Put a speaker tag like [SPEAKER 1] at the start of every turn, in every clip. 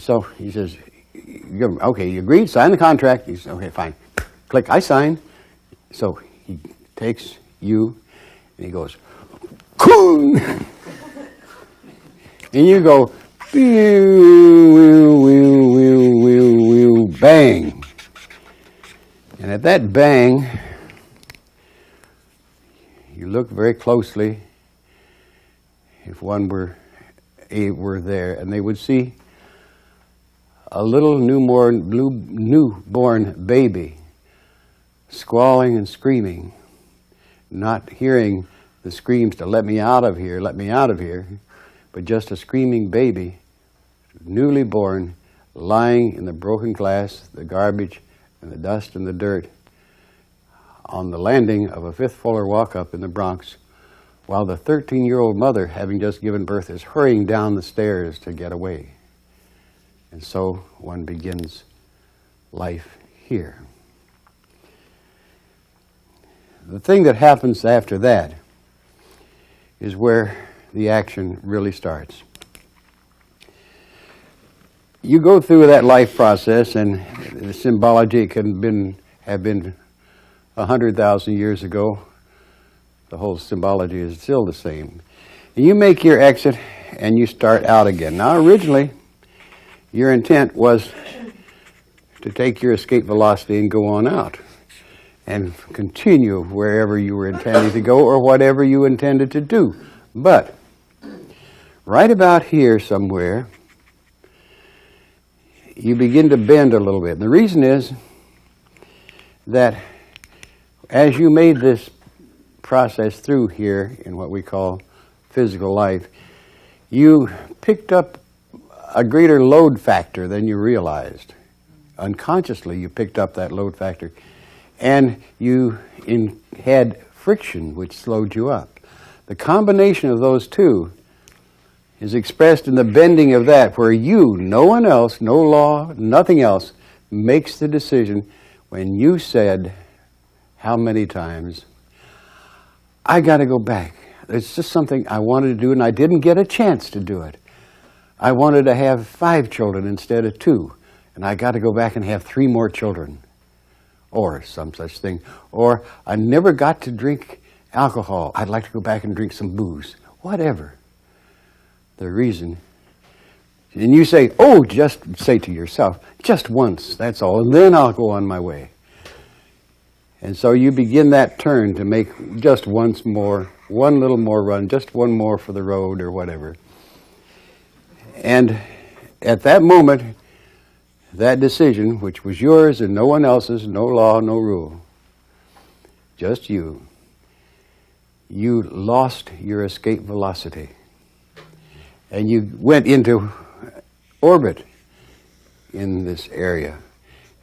[SPEAKER 1] So he says, okay, you agreed, sign the contract. He says, okay, fine. Click, I sign. So he takes you and he goes, Coon! And you go, bang. And at that bang, you look very closely, if one were there, and they would see a little newborn baby squalling and screaming, not hearing the screams to let me out of here, but just a screaming baby, newly born, lying in the broken glass, the garbage, and the dust and the dirt on the landing of a fifth-floor walk-up in the Bronx, while the 13-year-old mother, having just given birth, is hurrying down the stairs to get away. And so one begins life here. The thing that happens after that is where the action really starts. You go through that life process, and the symbology can have been 100,000 years ago. The whole symbology is still the same. And you make your exit, and you start out again. Now, originally, your intent was to take your escape velocity and go on out and continue wherever you were intending to go or whatever you intended to do. But right about here somewhere, you begin to bend a little bit. And the reason is that as you made this process through here in what we call physical life, you picked up a greater load factor than you realized. Unconsciously, you picked up that load factor. And you had friction, which slowed you up. The combination of those two is expressed in the bending of that, where you, no one else, no law, nothing else, makes the decision when you said, how many times, I got to go back. It's just something I wanted to do, and I didn't get a chance to do it. I wanted to have 5 children instead of 2, and I got to go back and have 3 more children, or some such thing. Or I never got to drink alcohol. I'd like to go back and drink some booze. Whatever the reason. And you say, oh, just say to yourself, just once, that's all, and then I'll go on my way. And so you begin that turn to make just once more, one little more run, just one more for the road or whatever. And at that moment, that decision, which was yours and no one else's, no law, no rule, just you lost your escape velocity. And you went into orbit in this area.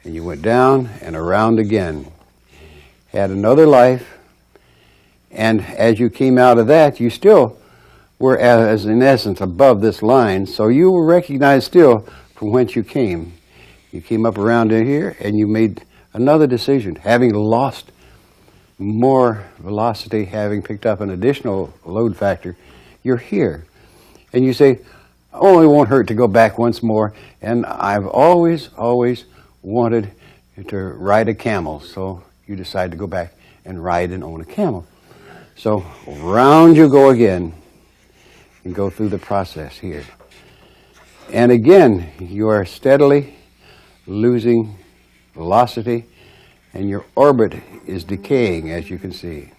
[SPEAKER 1] And you went down and around again. Had another life. And as you came out of that, you still were, as in essence, above this line. So you were recognized still from whence you came. You came up around in here and you made another decision. Having lost more velocity, having picked up an additional load factor, you're here. And you say, oh, it won't hurt to go back once more. And I've always wanted to ride a camel. So you decide to go back and ride and own a camel. So round you go again and go through the process here. And again, you are steadily losing velocity, and your orbit is decaying, as you can see.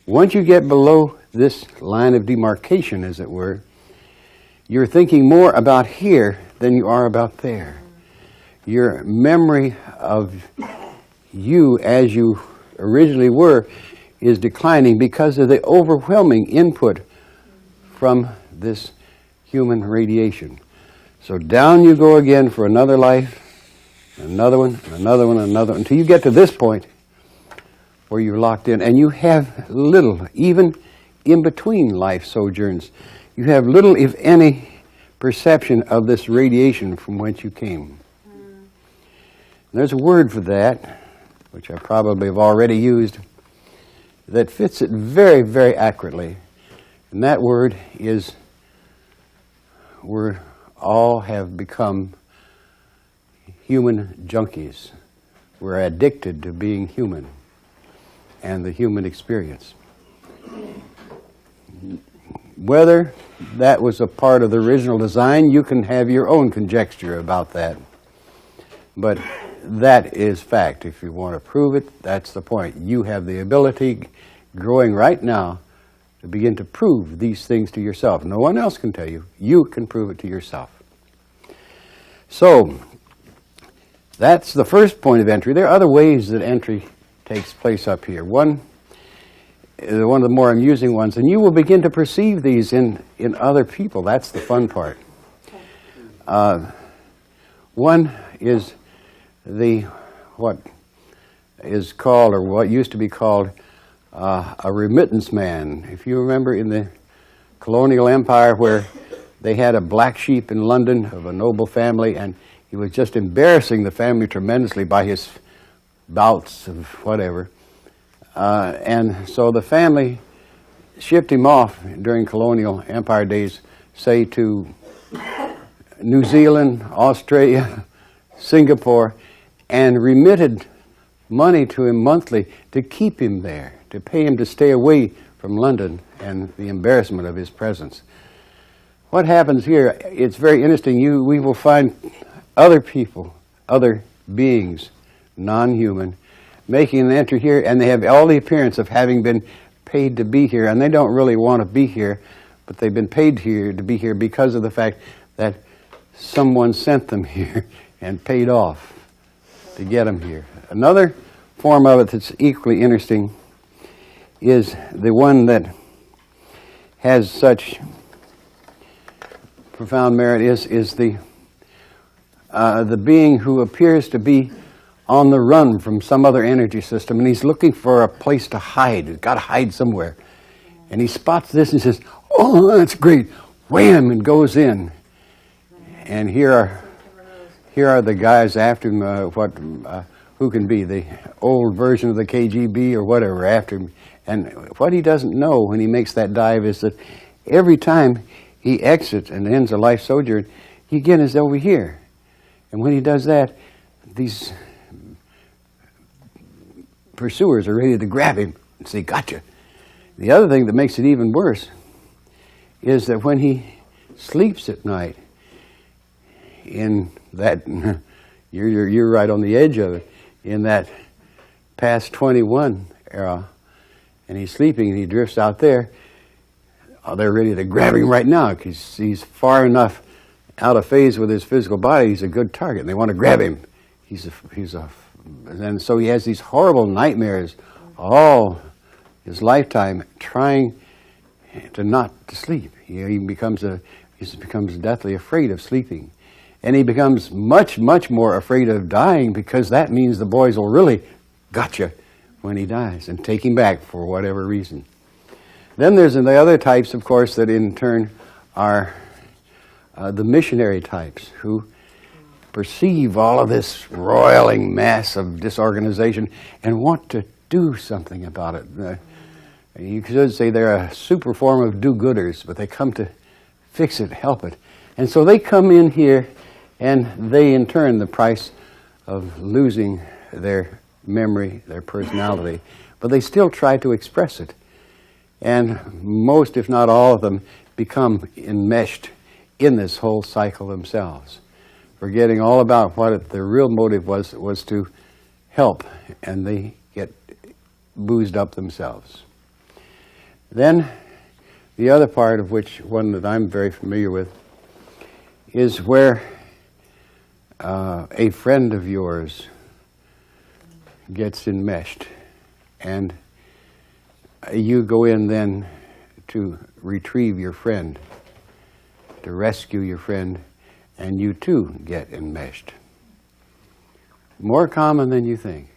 [SPEAKER 1] Once you get below this line of demarcation, as it were, you're thinking more about here than you are about there. Your memory of you as you originally were is declining because of the overwhelming input from this human radiation. So down you go again for another life, another one, another one, another one, until you get to this point where you're locked in. And you have little, even in between life sojourns, you have little, if any, perception of this radiation from whence you came. And there's a word for that, which I probably have already used, that fits it very, very accurately. And that word is, we're all have become human junkies. We're addicted to being human and the human experience. Whether that was a part of the original design, you can have your own conjecture about that. But that is fact. If you want to prove it, that's the point. You have the ability, growing right now, to begin to prove these things to yourself. No one else can tell you. You can prove it to yourself. So, that's the first point of entry. There are other ways that entry takes place up here. One of the more amusing ones, and you will begin to perceive these in other people. That's the fun part. One is what is called, or what used to be called, a remittance man. If you remember in the colonial empire where they had a black sheep in London of a noble family, and he was just embarrassing the family tremendously by his bouts of whatever. And so the family shipped him off during colonial empire days, say to New Zealand, Australia, Singapore, and remitted money to him monthly to keep him there, to pay him to stay away from London and the embarrassment of his presence. What happens here, it's very interesting. We will find other people, other beings, non-human, making an entry here, and they have all the appearance of having been paid to be here, and they don't really want to be here, but they've been paid here to be here because of the fact that someone sent them here and paid off to get them here. Another form of it that's equally interesting is the one that has such profound merit is the being who appears to be on the run from some other energy system, and he's looking for a place to hide. He's got to hide somewhere. And he spots this and says, "Oh, that's great." Wham! And goes in. And here are the guys after him, who can be the old version of the KGB or whatever after him. And what he doesn't know when he makes that dive is that every time he exits and ends a life sojourn, he again is over here. And when he does that, these pursuers are ready to grab him and say, "Gotcha." The other thing that makes it even worse is that when he sleeps at night, in that, you're right on the edge of it, in that past 21 era, and he's sleeping and he drifts out there, they're ready to grab him right now because he's far enough out of phase with his physical body. He's a good target, and they want to grab him. And so he has these horrible nightmares all his lifetime, trying to not to sleep. He becomes deathly afraid of sleeping, and he becomes much, much more afraid of dying because that means the boys will really gotcha when he dies and take him back for whatever reason. Then there's the other types, of course, that in turn are the missionary types who perceive all of this roiling mass of disorganization and want to do something about it. You could say they're a super form of do-gooders, but they come to fix it, help it. And so they come in here, and they, in turn, the price of losing their memory, their personality, but they still try to express it. And most, if not all of them, become enmeshed in this whole cycle themselves, forgetting all about what their real motive was to help, and they get boozed up themselves. Then, the other part of which, one that I'm very familiar with, is where a friend of yours gets enmeshed, and you go in then to retrieve your friend, to rescue your friend, and you too get enmeshed. More common than you think.